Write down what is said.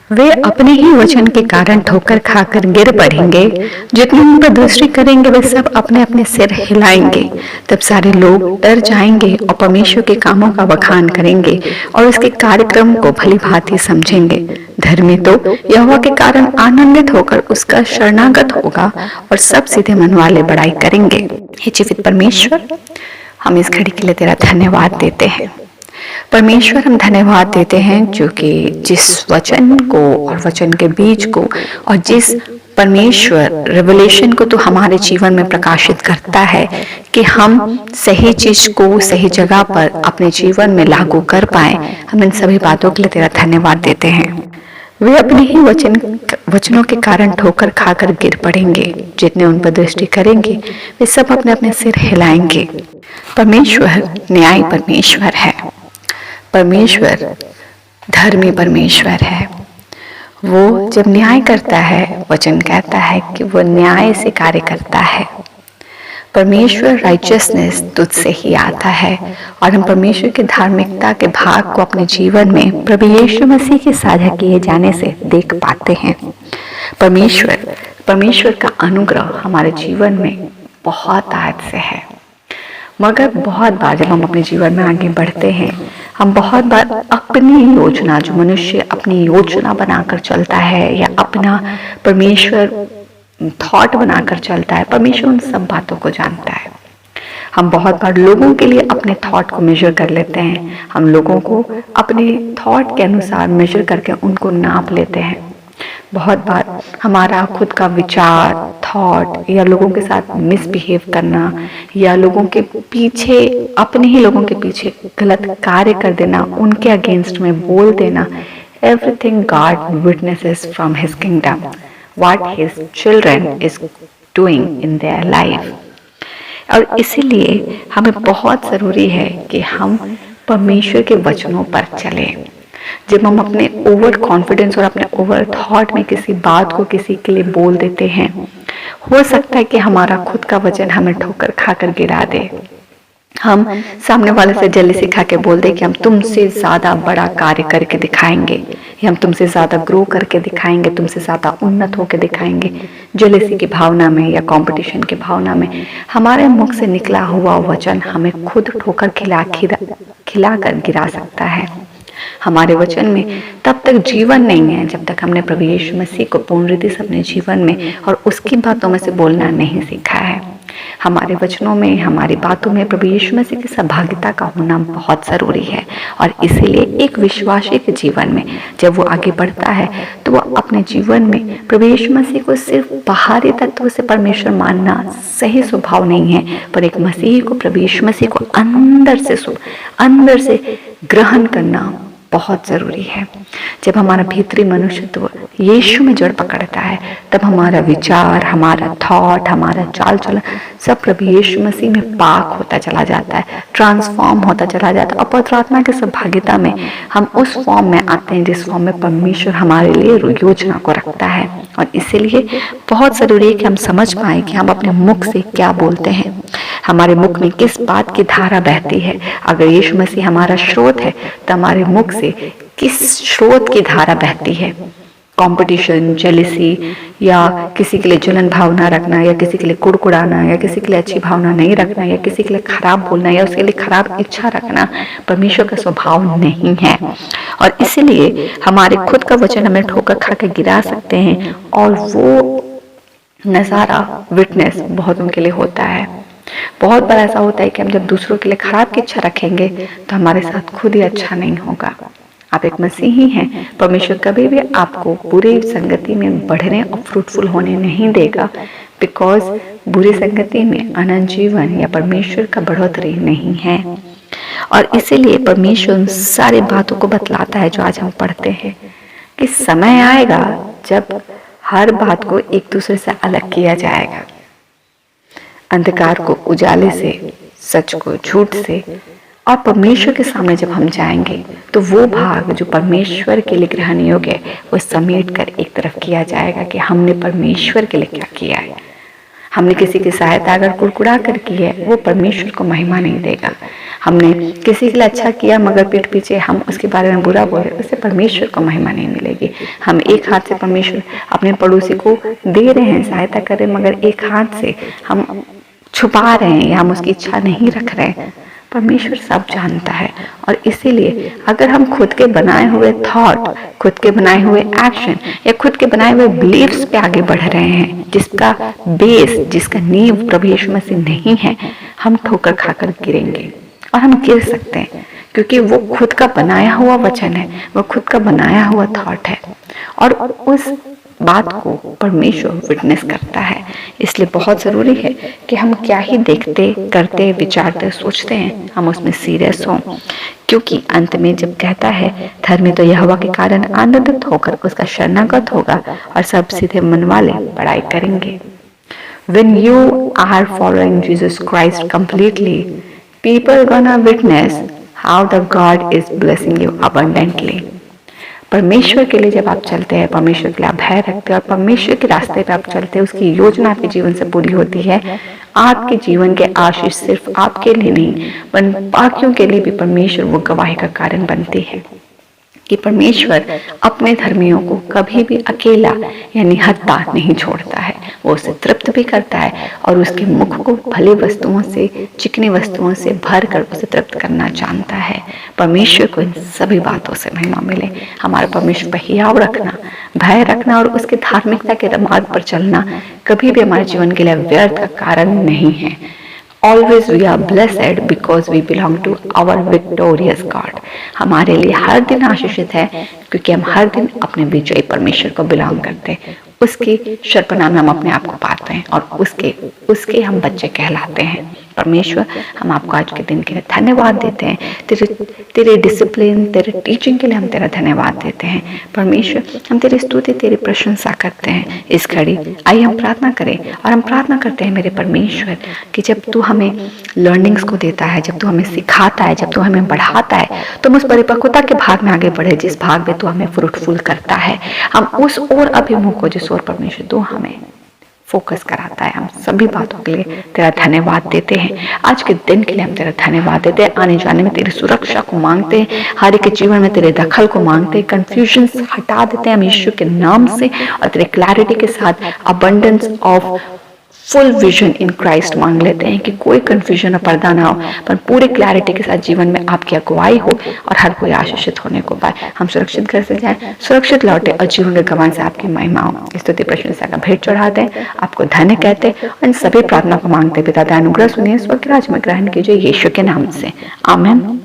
वे अपने ही वचन के कारण ठोकर खाकर गिर पड़ेंगे। जितने उन पर दृष्टि करेंगे वे सब अपने अपने सिर हिलाएंगे। तब सारे लोग डर जाएंगे और परमेश्वर के कामों का बखान करेंगे और उसके कार्यक्रम को भली भांति समझेंगे। धर्मी तो यहोवा के कारण आनंदित होकर उसका शरणागत होगा और सब सीधे मन वाले बड़ाई करेंगे। हे जीवित परमेश्वर, हम इस घड़ी के लिए तेरा धन्यवाद देते हैं। परमेश्वर, हम धन्यवाद देते हैं जो कि जिस वचन को और वचन के बीज को और जिस परमेश्वर रेवलेशन को तो हमारे जीवन में प्रकाशित करता है कि हम सही चीज को सही जगह पर अपने जीवन में लागू कर पाए, हम इन सभी बातों के लिए तेरा धन्यवाद देते हैं। वे अपने ही वचनों के कारण ठोकर खाकर गिर पड़ेंगे। जितने उन पर दृष्टि करेंगे वे सब अपने अपने सिर हिलाएंगे। परमेश्वर न्याय परमेश्वर है। परमेश्वर धर्मी परमेश्वर है। वो जब न्याय करता है, वचन कहता है कि वो न्याय से कार्य करता है। परमेश्वर राइचियसनेस तुझसे ही आता है और हम परमेश्वर की धार्मिकता के भाग को अपने जीवन में प्रभु यीशु मसीह के साझा किए जाने से देख पाते हैं। परमेश्वर का अनुग्रह हमारे जीवन में बहुत आज से है, मगर बहुत बार जब हम अपने जीवन में आगे बढ़ते हैं, हम बहुत बार अपनी योजना, जो मनुष्य अपनी योजना बनाकर चलता है या अपना परमेश्वर थॉट बनाकर चलता है, परमेश्वर उन सब बातों को जानता है। हम बहुत बार लोगों के लिए अपने थॉट को मेजर कर लेते हैं। हम लोगों को अपने थॉट के अनुसार मेजर करके उनको नाप लेते हैं। बहुत बार हमारा खुद का विचार, थॉट या लोगों के साथ मिसबिहेव करना या लोगों के पीछे, अपने ही लोगों के पीछे गलत कार्य कर देना, उनके अगेंस्ट में बोल देना, everything God witnesses from his kingdom, what his children is doing in their life। और इसीलिए हमें बहुत ज़रूरी है कि हम परमेश्वर के वचनों पर चलें। जब हम अपने ओवर कॉन्फिडेंस और अपने ओवर थॉट में किसी बात को किसी के लिए बोल देते हैं, हो सकता है कि हमारा खुद का वचन हमें ठोकर खाकर गिरा दे। हम सामने वाले से जल्दी खा के बोल दे कि हम तुमसे ज़्यादा बड़ा कार्य करके दिखाएंगे या हम तुमसे ज़्यादा ग्रो करके दिखाएंगे, तुमसे ज़्यादा उन्नत होकर दिखाएंगे। जेलसी की भावना में या कंपटीशन की भावना में हमारे मुख से निकला हुआ वचन हमें खुद ठोकर खिला कर गिरा सकता है। हमारे वचन में तब तक जीवन नहीं है जब तक हमने प्रभु यीशु मसीह को पूर्ण रीति से अपने जीवन में और उसकी बातों में से बोलना नहीं सीखा है। हमारे वचनों में, हमारी बातों में प्रभु यीशु मसीह की सहभागिता का होना बहुत ज़रूरी है। और इसीलिए एक विश्वासी के जीवन में जब वो आगे बढ़ता है तो वो अपने जीवन में प्रभु यीशु मसीह को सिर्फ बाहरी तत्व से परमेश्वर मानना सही स्वभाव नहीं है, पर एक मसीही को, प्रभु यीशु मसीह को अंदर से ग्रहण करना बहुत ज़रूरी है। जब हमारा भीतरी मनुष्यत्व यीशु में जड़ पकड़ता है, तब हमारा विचार, हमारा थॉट, हमारा चाल चलन सब प्रभु यीशु मसीह में पाक होता चला जाता है, ट्रांसफॉर्म होता चला जाता है। और पवित्र आत्मा की सहभागिता में हम उस फॉर्म में आते हैं जिस फॉर्म में परमेश्वर हमारे लिए योजना को रखता है। और इसीलिए बहुत ज़रूरी है कि हम समझ पाएँ कि हम अपने मुख से क्या बोलते हैं, हमारे मुख में किस बात की धारा बहती है। अगर यीशु मसीह हमारा स्रोत है तो हमारे मुख से किस स्रोत की धारा बहती है। कंपटीशन, जेलसी या किसी के लिए जलन भावना रखना या किसी के लिए कुड़कुड़ाना या किसी के लिए अच्छी भावना नहीं रखना या किसी के लिए खराब बोलना या उसके लिए खराब इच्छा रखना परमेश्वर का स्वभाव नहीं है। और इसीलिए हमारे खुद का वचन हमें ठोकर खा के गिरा सकते हैं और वो नज़ारा, विटनेस बहुत उनके लिए होता है। बहुत बार ऐसा होता है कि हम जब दूसरों के लिए खराब की इच्छा रखेंगे तो हमारे साथ खुद ही अच्छा नहीं होगा। आप एक मसीही हैं, परमेश्वर कभी भी आपको बुरी संगति में बढ़ने और फ्रूटफुल होने नहीं देगा, बिकॉज बुरी संगति में अनंत जीवन या परमेश्वर का बढ़ोतरी नहीं है। और इसीलिए परमेश्वर उन सारी बातों को बतलाता है जो आज हम पढ़ते हैं कि समय आएगा जब हर बात को एक दूसरे से अलग किया जाएगा, अंधकार को उजाले से, सच को झूठ से। और परमेश्वर के सामने जब हम जाएंगे तो वो भाग जो परमेश्वर के लिए ग्रहण योग्य है वो समेट कर एक तरफ किया जाएगा कि हमने परमेश्वर के लिए क्या किया है। हमने किसी की सहायता अगर कुड़कुड़ा कर की है, वो परमेश्वर को महिमा नहीं देगा। हमने किसी के लिए अच्छा किया मगर पीठ पीछे हम उसके बारे में बुरा बोले, उससे परमेश्वर को महिमा नहीं मिलेगी। हम एक हाथ से परमेश्वर अपने पड़ोसी को दे रहे हैं, सहायता कर रहे हैं, मगर एक हाथ से हम छुपा रहे हैं या हम उसकी इच्छा नहीं रख रहे हैं। परमेश्वर सब जानता है। और इसीलिए अगर हम खुद के बनाए हुए थॉट, खुद के बनाए हुए एक्शन या खुद के बनाए हुए बिलीव्स पे आगे बढ़ रहे हैं, जिसका बेस, जिसका नींव प्रभु यीशु मसीह नहीं है, हम ठोकर खाकर गिरेंगे। और हम गिर सकते हैं क्योंकि वो खुद का बनाया हुआ वचन है, वो खुद का बनाया हुआ थॉट है और उस बात को परमेश्वर विटनेस करता है। इसलिए बहुत जरूरी है कि हम क्या ही देखते, करते, विचारते, सोचते हैं, हम उसमें सीरियस हों। क्योंकि अंत में जब कहता है धर्मी तो यहोवा के कारण आनंदित होकर उसका शरणागत होगा और सब सीधे मन वाले बड़ाई करेंगे। When you are following Jesus Christ completely, people gonna witness how the God is blessing you abundantly. परमेश्वर के लिए जब आप चलते हैं, परमेश्वर के लिए आप भय रखते हैं और परमेश्वर के रास्ते पे आप चलते हैं, उसकी योजना आपके जीवन से पूरी होती है। आपके जीवन के आशीष सिर्फ आपके लिए नहीं, बाकियों के लिए भी परमेश्वर वो गवाही का कारण बनती है कि परमेश्वर अपने धर्मियों को कभी भी अकेला या निहत्ता नहीं छोड़ता है। वो उसे तृप्त भी करता है और उसके मुख को भले वस्तुओं से, चिकनी वस्तुओं से भर कर उसे तृप्त करना जानता है। परमेश्वर को इन सभी बातों से महिमा मिले। हमारा परमेश्वर पर हियाव रखना, भय रखना और उसके धार्मिकता के मार्ग पर चलना कभी भी हमारे जीवन के लिए व्यर्थ का कारण नहीं है। Always we are blessed because we belong to our victorious God. हमारे लिए हर दिन आशीषित है क्योंकि हम हर दिन अपने विजयी परमेश्वर को बिलोंग करते हैं। उसकी शर्पना में हम अपने आप को पाते हैं और उसके हम बच्चे कहलाते हैं। परमेश्वर, हम आपको आज के दिन के लिए धन्यवाद देते हैं। तेरे डिसिप्लिन, तेरे टीचिंग के लिए हम तेरा धन्यवाद देते हैं। परमेश्वर, हम तेरी स्तुति, तेरी प्रशंसा करते हैं। इस घड़ी आइए हम प्रार्थना करें और हम प्रार्थना करते हैं मेरे परमेश्वर कि जब तू हमें लर्निंग्स को देता है, जब तू हमें सिखाता है, जब तू हमें बढ़ाता है, तुम उस परिपक्वता के भाग में आगे बढ़े जिस भाग में तू हमें फ्रूटफुल करता है। हम उस ओर अभिमुख हो जिस ओर परमेश्वर तू हमें फोकस कराता है। हम सभी बातों के लिए तेरा धन्यवाद देते हैं। आज के दिन के लिए हम तेरा धन्यवाद देते हैं। आने जाने में तेरी सुरक्षा को मांगते हैं, हर एक के जीवन में तेरे दखल को मांगते हैं। कंफ्यूजन हटा देते हैं हम यीशु के नाम से और तेरे क्लैरिटी के साथ abundance of full vision in Christ मांग लेते हैं कि कोई कंफ्यूजन और पर्दा ना हो, पर पूरे क्लैरिटी के साथ जीवन में आपकी अगुवाई हो और हर कोई आशीषित होने को पाए। हम सुरक्षित घर से जाएं, सुरक्षित लौटे और जीवन के गवान से आपकी महिमा हो। स्तुति प्रशंसा का भेंट चढ़ाते हैं, आपको धन्य कहते हैं और इन सभी प्रार्थना को मांगते पिता का अनुग्रह सुनिए, स्वर्ग राज्य में ग्रहण कीजिए यीशु के नाम से, आमीन।